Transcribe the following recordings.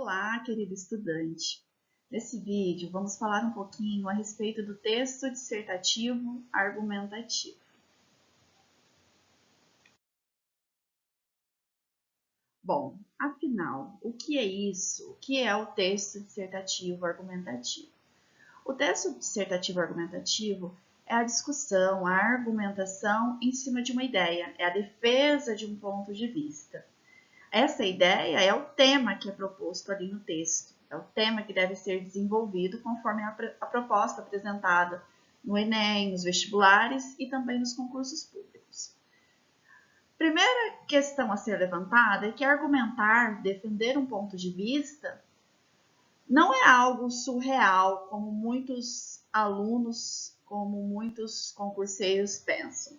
Olá, querido estudante! Nesse vídeo, vamos falar um pouquinho a respeito do texto dissertativo argumentativo. Bom, afinal, o que é isso? O que é o texto dissertativo argumentativo? O texto dissertativo argumentativo é a discussão, a argumentação em cima de uma ideia, é a defesa de um ponto de vista. Essa ideia é o tema que é proposto ali no texto, é o tema que deve ser desenvolvido conforme a proposta apresentada no Enem, nos vestibulares e também nos concursos públicos. Primeira questão a ser levantada é que argumentar, defender um ponto de vista, não é algo surreal, como muitos alunos, como muitos concurseiros pensam.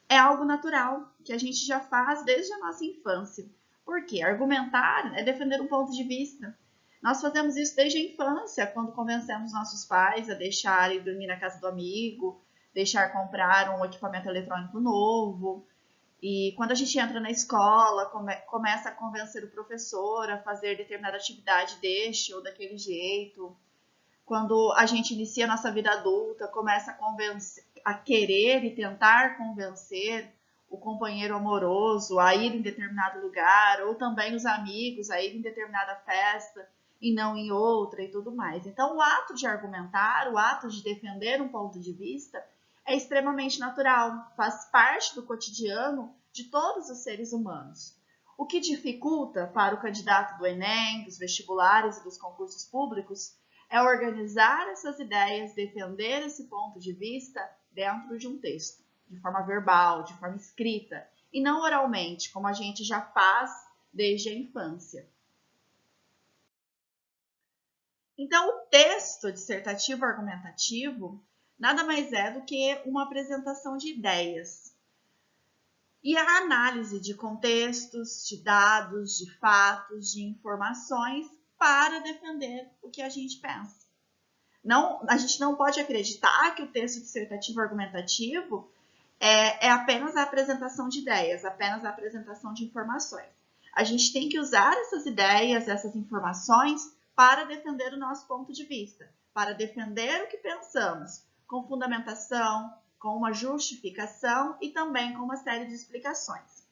É algo natural, que a gente já faz desde a nossa infância. Por quê? Argumentar é defender um ponto de vista. Nós fazemos isso desde a infância, quando convencemos nossos pais a deixarem dormir na casa do amigo, deixar comprar um equipamento eletrônico novo. E quando a gente entra na escola, começa a convencer o professor a fazer determinada atividade deste ou daquele jeito. Quando a gente inicia a nossa vida adulta, começa a querer e tentar convencer o companheiro amoroso a ir em determinado lugar, ou também os amigos a ir em determinada festa e não em outra e tudo mais. Então, o ato de argumentar, o ato de defender um ponto de vista é extremamente natural, faz parte do cotidiano de todos os seres humanos. O que dificulta para o candidato do Enem, dos vestibulares e dos concursos públicos é organizar essas ideias, defender esse ponto de vista dentro de um texto, de forma verbal, de forma escrita, e não oralmente, como a gente já faz desde a infância. Então, o texto dissertativo argumentativo nada mais é do que uma apresentação de ideias e a análise de contextos, de dados, de fatos, de informações para defender o que a gente pensa. A gente não pode acreditar que o texto dissertativo argumentativo é apenas a apresentação de ideias, apenas a apresentação de informações. A gente tem que usar essas ideias, essas informações, para defender o nosso ponto de vista, para defender o que pensamos, com fundamentação, com uma justificação e também com uma série de explicações.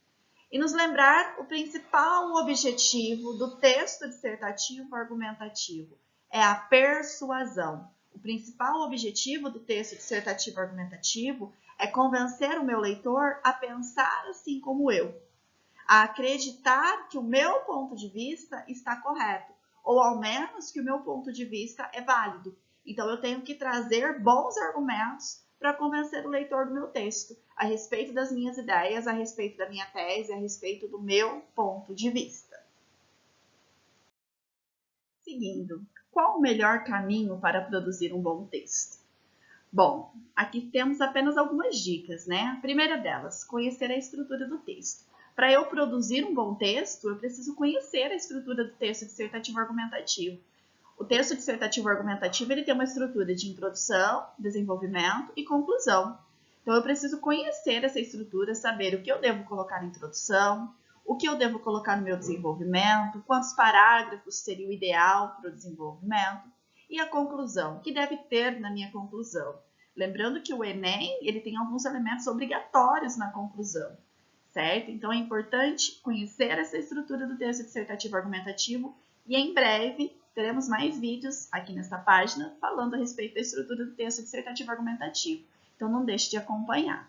E nos lembrar o principal objetivo do texto dissertativo argumentativo é a persuasão. O principal objetivo do texto dissertativo argumentativo é convencer o meu leitor a pensar assim como eu, a acreditar que o meu ponto de vista está correto, ou ao menos que o meu ponto de vista é válido. Então, eu tenho que trazer bons argumentos para convencer o leitor do meu texto a respeito das minhas ideias, a respeito da minha tese, a respeito do meu ponto de vista. Seguindo, qual o melhor caminho para produzir um bom texto? Bom, aqui temos apenas algumas dicas, né? A primeira delas, conhecer a estrutura do texto. Para eu produzir um bom texto, eu preciso conhecer a estrutura do texto dissertativo argumentativo. O texto dissertativo argumentativo ele tem uma estrutura de introdução, desenvolvimento e conclusão. Então, eu preciso conhecer essa estrutura, saber o que eu devo colocar na introdução, o que eu devo colocar no meu desenvolvimento, quantos parágrafos seria o ideal para o desenvolvimento e a conclusão, que deve ter na minha conclusão. Lembrando que o Enem ele tem alguns elementos obrigatórios na conclusão, certo? Então, é importante conhecer essa estrutura do texto dissertativo argumentativo e em breve teremos mais vídeos aqui nessa página falando a respeito da estrutura do texto dissertativo argumentativo. Então, não deixe de acompanhar.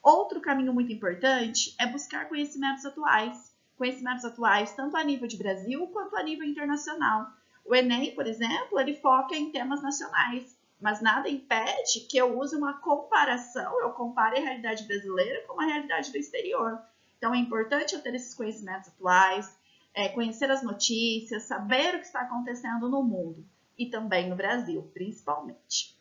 Outro caminho muito importante é buscar conhecimentos atuais tanto a nível de Brasil quanto a nível internacional. O Enem, por exemplo, ele foca em temas nacionais, mas nada impede que eu use uma comparação, eu compare a realidade brasileira com a realidade do exterior. Então, é importante eu ter esses conhecimentos atuais, conhecer as notícias, saber o que está acontecendo no mundo e também no Brasil, principalmente.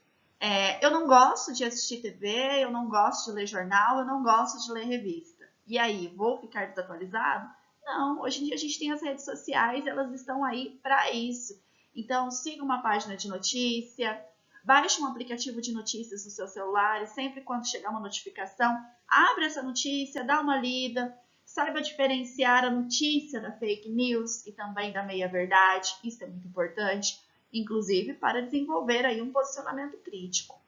Eu não gosto de assistir TV, eu não gosto de ler jornal, eu não gosto de ler revista. E aí, vou ficar desatualizado? Não, hoje em dia a gente tem as redes sociais, elas estão aí para isso. Então, siga uma página de notícia, baixe um aplicativo de notícias no seu celular e sempre quando chegar uma notificação, abre essa notícia, dá uma lida, saiba diferenciar a notícia da fake news e também da meia-verdade, isso é muito importante, inclusive para desenvolver aí um posicionamento crítico.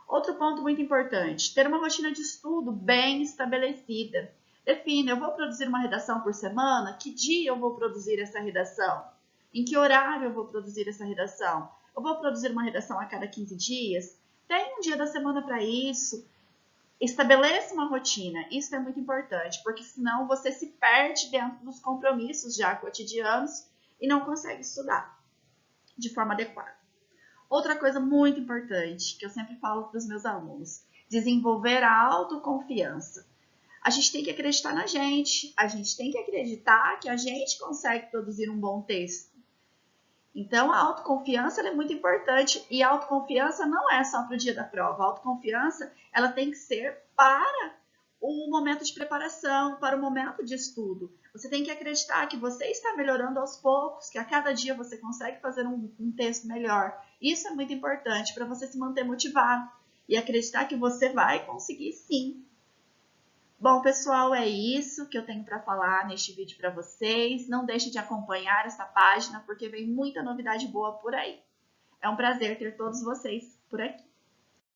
Outro ponto muito importante, ter uma rotina de estudo bem estabelecida. Defina, eu vou produzir uma redação por semana? Que dia eu vou produzir essa redação? Em que horário eu vou produzir essa redação? Eu vou produzir uma redação a cada 15 dias? Tem um dia da semana para isso? Estabeleça uma rotina, isso é muito importante, porque senão você se perde dentro dos compromissos já cotidianos e não consegue estudar de forma adequada. Outra coisa muito importante que eu sempre falo para os meus alunos, desenvolver a autoconfiança. A gente tem que acreditar na gente, a gente tem que acreditar que a gente consegue produzir um bom texto. Então, a autoconfiança é muito importante e a autoconfiança não é só para o dia da prova. A autoconfiança ela tem que ser para o momento de preparação, para o momento de estudo. Você tem que acreditar que você está melhorando aos poucos, que a cada dia você consegue fazer um texto melhor. Isso é muito importante para você se manter motivado e acreditar que você vai conseguir sim. Bom, pessoal, é isso que eu tenho para falar neste vídeo para vocês. Não deixe de acompanhar essa página, porque vem muita novidade boa por aí. É um prazer ter todos vocês por aqui.